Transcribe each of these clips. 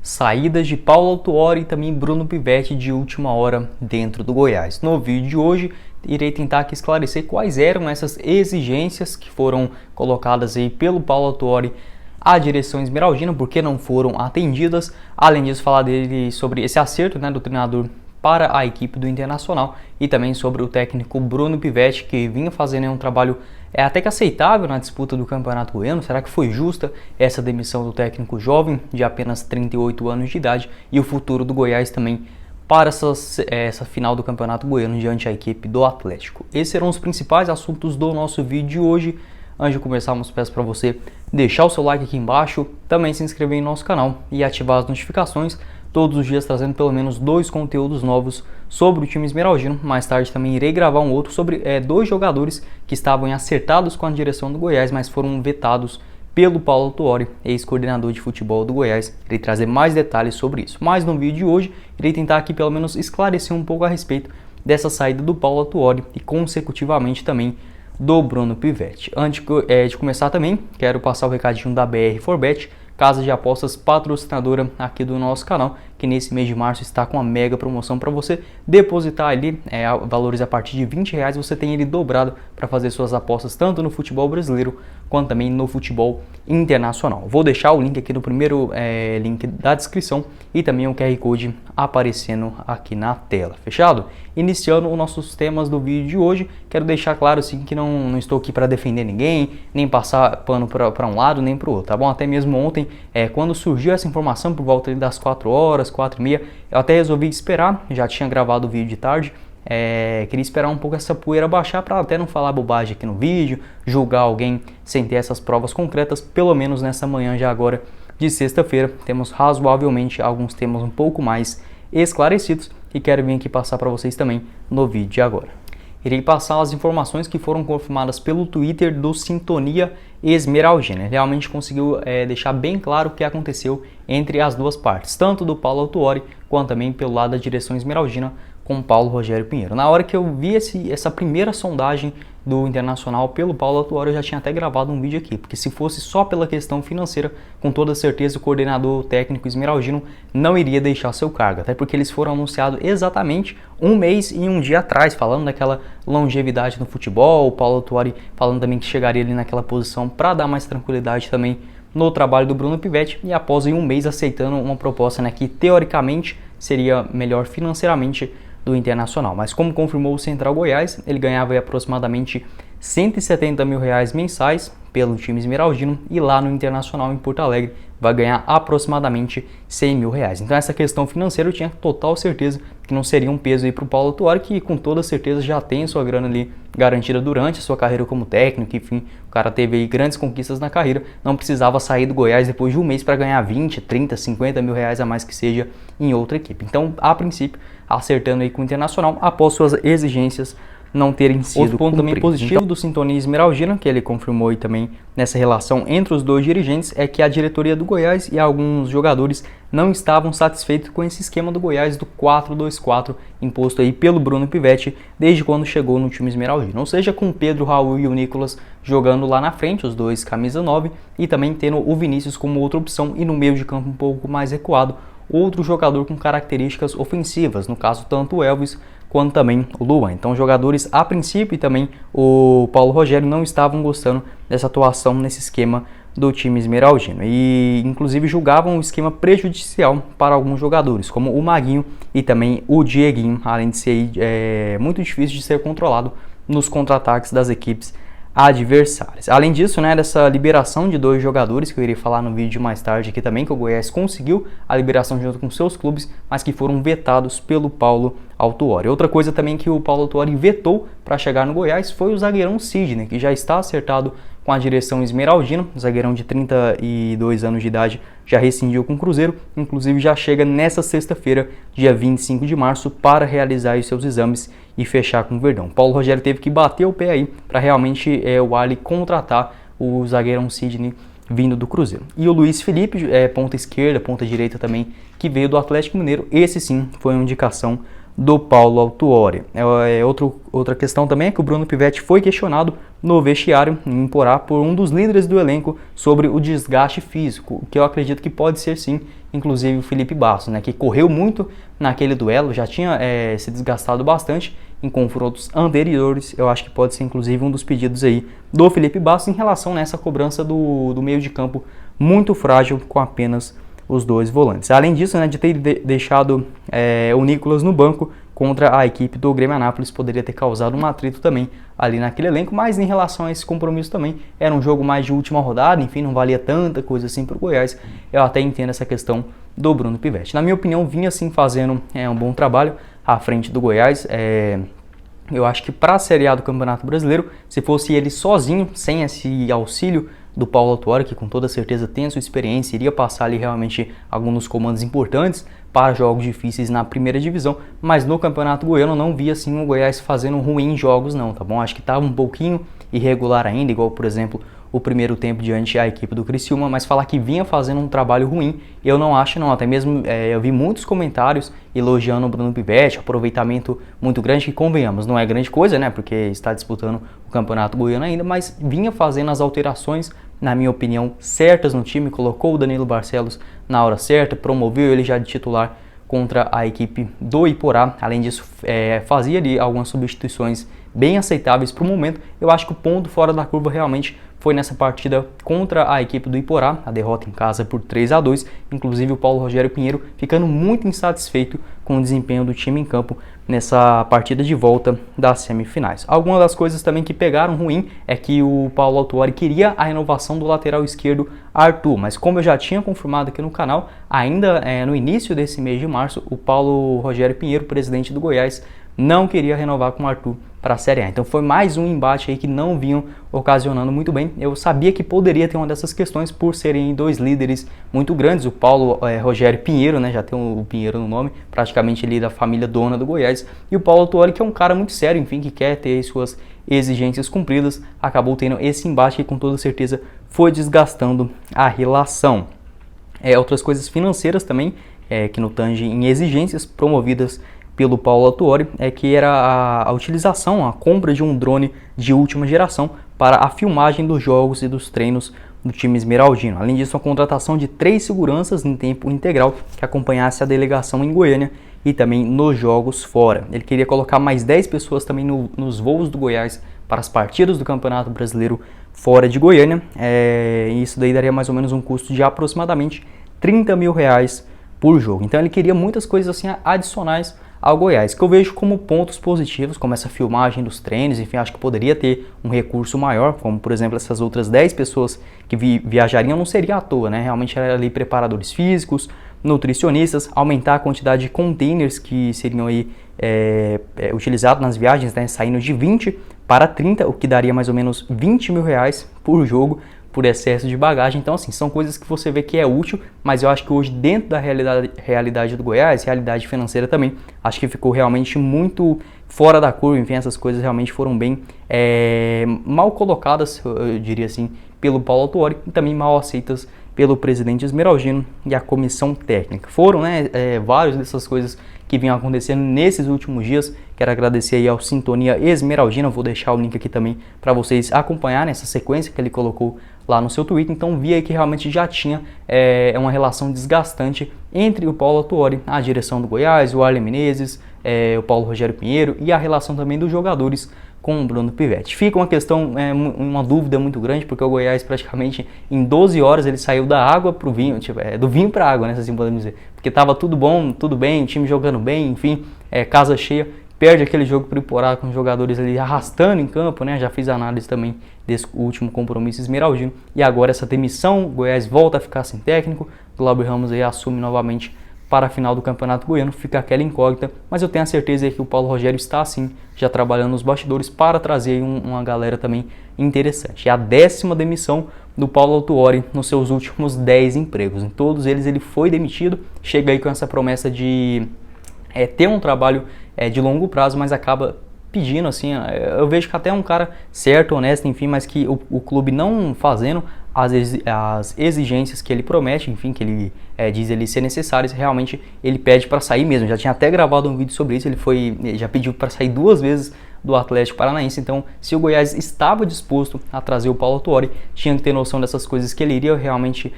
saídas de Paulo Autuori e também Bruno Pivetti de última hora dentro do Goiás. No vídeo de hoje, irei tentar aqui esclarecer quais eram essas exigências que foram colocadas aí pelo Paulo Autuori à direção esmeraldina, porque não foram atendidas. Além disso, falar dele sobre esse acerto, do treinador para a equipe do Internacional e também sobre o técnico Bruno Pivetti, que vinha fazendo um trabalho até que aceitável na disputa do Campeonato Goiano. Será que foi justa essa demissão do técnico jovem de apenas 38 anos de idade e o futuro do Goiás também para essa final do Campeonato Goiano diante da equipe do Atlético? Esses serão os principais assuntos do nosso vídeo de hoje. Antes de começarmos, peço para você deixar o seu like aqui embaixo, também se inscrever em nosso canal e ativar as notificações, todos os dias trazendo pelo menos 2 conteúdos novos sobre o time esmeraldino. Mais tarde também irei gravar um outro sobre 2 jogadores que estavam acertados com a direção do Goiás, mas foram vetados pelo Paulo Autuori, ex-coordenador de futebol do Goiás. Irei trazer mais detalhes sobre isso. Mas no vídeo de hoje, irei tentar aqui pelo menos esclarecer um pouco a respeito dessa saída do Paulo Autuori e consecutivamente também do Bruno Pivetti. Antes de começar também, quero passar o recadinho da BR4Bet, casa de apostas patrocinadora aqui do nosso canal, que nesse mês de março está com uma mega promoção para você depositar ali valores a partir de R$20, você tem ele dobrado para fazer suas apostas tanto no futebol brasileiro quanto também no futebol internacional. Vou deixar o link aqui no primeiro link da descrição e também o QR Code aparecendo aqui na tela, fechado? Iniciando os nossos temas do vídeo de hoje, quero deixar claro assim que não estou aqui para defender ninguém, nem passar pano para um lado nem para o outro, tá bom? Até mesmo ontem, quando surgiu essa informação por volta das 4 horas, 4h30, eu até resolvi esperar, já tinha gravado o vídeo de tarde, queria esperar um pouco essa poeira baixar para até não falar bobagem aqui no vídeo, julgar alguém sem ter essas provas concretas. Pelo menos nessa manhã já agora de sexta-feira, temos razoavelmente alguns temas um pouco mais esclarecidos e quero vir aqui passar para vocês também no vídeo de agora. Irei passar as informações que foram confirmadas pelo Twitter do Sintonia Esmeraldina. Ele realmente conseguiu deixar bem claro o que aconteceu entre as duas partes, tanto do Paulo Autuori quanto também pelo lado da direção esmeraldina com Paulo Rogério Pinheiro. Na hora que eu vi essa primeira sondagem do Internacional pelo Paulo Autuori, eu já tinha até gravado um vídeo aqui, porque se fosse só pela questão financeira, com toda certeza o coordenador técnico esmeraldino não iria deixar seu cargo, até porque eles foram anunciados exatamente um mês e um dia atrás, falando daquela longevidade no futebol, o Paulo Autuori falando também que chegaria ali naquela posição para dar mais tranquilidade também no trabalho do Bruno Pivetti, e após um mês aceitando uma proposta que teoricamente seria melhor financeiramente do Internacional. Mas como confirmou o Central Goiás, ele ganhava aproximadamente R$170 mil mensais pelo time esmeraldino, e lá no Internacional em Porto Alegre vai ganhar aproximadamente R$100 mil. Então essa questão financeira eu tinha total certeza que não seria um peso aí para o Paulo Autuori, que com toda certeza já tem sua grana ali garantida durante a sua carreira como técnico. Enfim, o cara teve aí grandes conquistas na carreira, não precisava sair do Goiás depois de um mês para ganhar 20, 30, 50 mil reais a mais que seja em outra equipe. Então, a princípio, acertando aí com o Internacional após suas exigências não terem sido cumpridas. Outro ponto também positivo do Sintonia Esmeraldina, que ele confirmou aí também nessa relação entre os dois dirigentes, é que a diretoria do Goiás e alguns jogadores não estavam satisfeitos com esse esquema do Goiás do 4-2-4 imposto aí pelo Bruno Pivetti desde quando chegou no time esmeraldino. Ou seja, com o Pedro, Raul e o Nicolas jogando lá na frente, os dois camisa 9, e também tendo o Vinícius como outra opção, e no meio de campo um pouco mais recuado, outro jogador com características ofensivas, no caso tanto o Elvis quanto também o Luan. Então jogadores a princípio e também o Paulo Rogério não estavam gostando dessa atuação nesse esquema do time esmeraldino, e inclusive julgavam o esquema prejudicial para alguns jogadores, como o Maguinho e também o Dieguinho, além de ser muito difícil de ser controlado nos contra-ataques das equipes adversárias. Além disso, dessa liberação de 2 jogadores, que eu irei falar no vídeo mais tarde aqui também, que o Goiás conseguiu a liberação junto com seus clubes, mas que foram vetados pelo Paulo Autuori. Outra coisa também que o Paulo Autuori vetou para chegar no Goiás foi o zagueirão Sidney, que já está acertado com a direção esmeraldina. O zagueirão de 32 anos de idade já rescindiu com o Cruzeiro, inclusive já chega nessa sexta-feira, dia 25 de março, para realizar os seus exames e fechar com o Verdão. Paulo Rogério teve que bater o pé aí para realmente o Ali contratar o zagueirão Sidney vindo do Cruzeiro. E o Luiz Felipe, ponta esquerda, ponta direita também, que veio do Atlético Mineiro, esse sim foi uma indicação do Paulo Autuori. Outra questão também é que o Bruno Pivetti foi questionado no vestiário em Iporá por um dos líderes do elenco sobre o desgaste físico, que eu acredito que pode ser sim, inclusive o Felipe Bastos, né, que correu muito naquele duelo, já tinha se desgastado bastante em confrontos anteriores. Eu acho que pode ser inclusive um dos pedidos aí do Felipe Bastos em relação nessa cobrança do meio de campo muito frágil com apenas os dois volantes. Além disso, né, de ter deixado o Nicolas no banco contra a equipe do Grêmio Anápolis, poderia ter causado um atrito também ali naquele elenco, mas em relação a esse compromisso também, era um jogo mais de última rodada, enfim, não valia tanta coisa assim para o Goiás. Eu até entendo essa questão do Bruno Pivetti. Na minha opinião, vinha sim fazendo um bom trabalho à frente do Goiás. Eu acho que para a Série A do Campeonato Brasileiro, se fosse ele sozinho, sem esse auxílio do Paulo Autuori, que com toda certeza tem a sua experiência, iria passar ali realmente alguns comandos importantes para jogos difíceis na primeira divisão, mas no Campeonato Goiano não via assim o Goiás fazendo ruim jogos não, tá bom? Acho que estava um pouquinho irregular ainda, igual por exemplo o primeiro tempo diante da equipe do Criciúma, mas falar que vinha fazendo um trabalho ruim, eu não acho não, até mesmo eu vi muitos comentários elogiando o Bruno Pivetti, aproveitamento muito grande, que convenhamos, não é grande coisa, né, porque está disputando o Campeonato Goiano ainda, mas vinha fazendo as alterações, na minha opinião, certas no time, colocou o Danilo Barcelos na hora certa, promoveu ele já de titular contra a equipe do Iporá. Além disso, fazia ali algumas substituições bem aceitáveis para o momento. Eu acho que o ponto fora da curva realmente foi nessa partida contra a equipe do Iporá, a derrota em casa por 3-2, inclusive o Paulo Rogério Pinheiro ficando muito insatisfeito com o desempenho do time em campo nessa partida de volta das semifinais. Algumas das coisas também que pegaram ruim é que o Paulo Autuori queria a renovação do lateral esquerdo Arthur, mas como eu já tinha confirmado aqui no canal, ainda no início desse mês de março, o Paulo Rogério Pinheiro, presidente do Goiás, não queria renovar com o Arthur para a Série A. Então foi mais um embate aí que não vinham ocasionando muito bem. Eu sabia que poderia ter uma dessas questões por serem dois líderes muito grandes. O Paulo Rogério Pinheiro, né, já tem o Pinheiro no nome, praticamente ele da família dona do Goiás. E o Paulo Autuori, que é um cara muito sério, enfim, que quer ter suas exigências cumpridas, acabou tendo esse embate que com toda certeza foi desgastando a relação. Outras coisas financeiras também, que no tange em exigências promovidas pelo Paulo Autuori, que era a utilização, a compra de um drone de última geração para a filmagem dos jogos e dos treinos do time esmeraldino. Além disso, a contratação de 3 seguranças em tempo integral que acompanhasse a delegação em Goiânia e também nos jogos fora. Ele queria colocar mais 10 pessoas também nos voos do Goiás para as partidas do Campeonato Brasileiro fora de Goiânia. Isso daí daria mais ou menos um custo de aproximadamente R$30 mil por jogo. Então ele queria muitas coisas assim adicionais ao Goiás, que eu vejo como pontos positivos, como essa filmagem dos treinos, enfim, acho que poderia ter um recurso maior, como por exemplo essas outras 10 pessoas que viajariam, não seria à toa, né? Realmente era ali preparadores físicos, nutricionistas, aumentar a quantidade de containers que seriam aí utilizados nas viagens, né? Saindo de 20 para 30, o que daria mais ou menos R$20 mil por jogo, por excesso de bagagem. Então assim, são coisas que você vê que é útil, mas eu acho que hoje dentro da realidade do Goiás, realidade financeira também, acho que ficou realmente muito fora da curva. Enfim, essas coisas realmente foram bem mal colocadas, eu diria assim, pelo Paulo Autuori e também mal aceitas pelo presidente esmeraldino e a comissão técnica. Foram várias dessas coisas que vinham acontecendo nesses últimos dias. Quero agradecer aí ao Sintonia Esmeraldina, vou deixar o link aqui também para vocês acompanharem essa sequência que ele colocou lá no seu Twitter. Então vi aí que realmente já tinha uma relação desgastante entre o Paulo Autuori, a direção do Goiás, o Arlen Menezes, o Paulo Rogério Pinheiro e a relação também dos jogadores com o Bruno Pivetti. Fica uma questão, uma dúvida muito grande, porque o Goiás praticamente em 12 horas ele saiu da água para o vinho, do vinho para a água, né, se assim podemos dizer, porque estava tudo bom, tudo bem, time jogando bem, enfim, casa cheia, perde aquele jogo para o Iporá com os jogadores ali arrastando em campo, né, já fiz análise também desse último compromisso esmeraldino, e agora essa demissão, o Goiás volta a ficar sem técnico, Glauber Ramos aí assume novamente para a final do Campeonato Goiano, fica aquela incógnita, mas eu tenho a certeza que o Paulo Rogério está sim, já trabalhando nos bastidores para trazer uma galera também interessante. É a 10ª demissão do Paulo Autuori nos seus últimos 10 empregos. Em todos eles ele foi demitido, chega aí com essa promessa de ter um trabalho de longo prazo, mas acaba pedindo assim, eu vejo que até é um cara certo, honesto, enfim, mas que o clube não fazendo as exigências que ele promete, enfim, que ele diz ele ser necessário, realmente ele pede para sair mesmo. Já tinha até gravado um vídeo sobre isso, ele já pediu para sair 2 vezes do Atlético Paranaense. Então, se o Goiás estava disposto a trazer o Paulo Autuori, tinha que ter noção dessas coisas, que ele iria realmente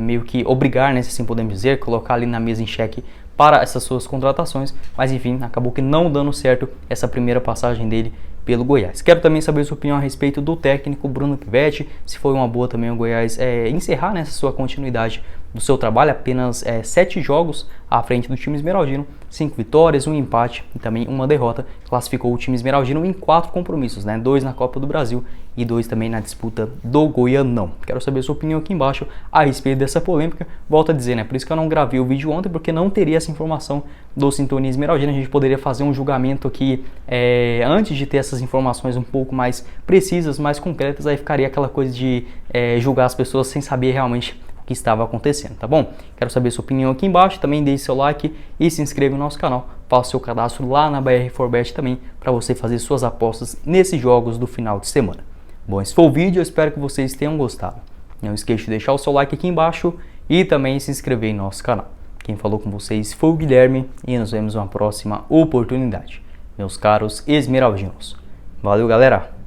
meio que obrigar, né, se assim podemos dizer, colocar ali na mesa em xeque para essas suas contratações, mas enfim, acabou que não dando certo essa primeira passagem dele pelo Goiás. Quero também saber sua opinião a respeito do técnico Bruno Pivetti, se foi uma boa também o Goiás encerrar nessa sua continuidade do seu trabalho, apenas 7 jogos à frente do time esmeraldino, 5 vitórias, 1 empate e também 1 derrota, classificou o time esmeraldino em 4 compromissos, né? 2 na Copa do Brasil e 2 também na disputa do Goianão. Quero saber sua opinião aqui embaixo a respeito dessa polêmica. Volto a dizer, né? Por isso que eu não gravei o vídeo ontem, porque não teria essa informação do Sintonia Esmeraldina. A gente poderia fazer um julgamento aqui antes de ter essas informações um pouco mais precisas, mais concretas, aí ficaria aquela coisa de julgar as pessoas sem saber realmente o que estava acontecendo, tá bom? Quero saber sua opinião aqui embaixo, também deixe seu like e se inscreva no nosso canal, faça seu cadastro lá na BR4Bet também, para você fazer suas apostas nesses jogos do final de semana. Bom, esse foi o vídeo, eu espero que vocês tenham gostado. Não esqueça de deixar o seu like aqui embaixo e também se inscrever em nosso canal. Quem falou com vocês foi o Guilherme e nos vemos numa próxima oportunidade, meus caros esmeraldinos. Valeu, galera!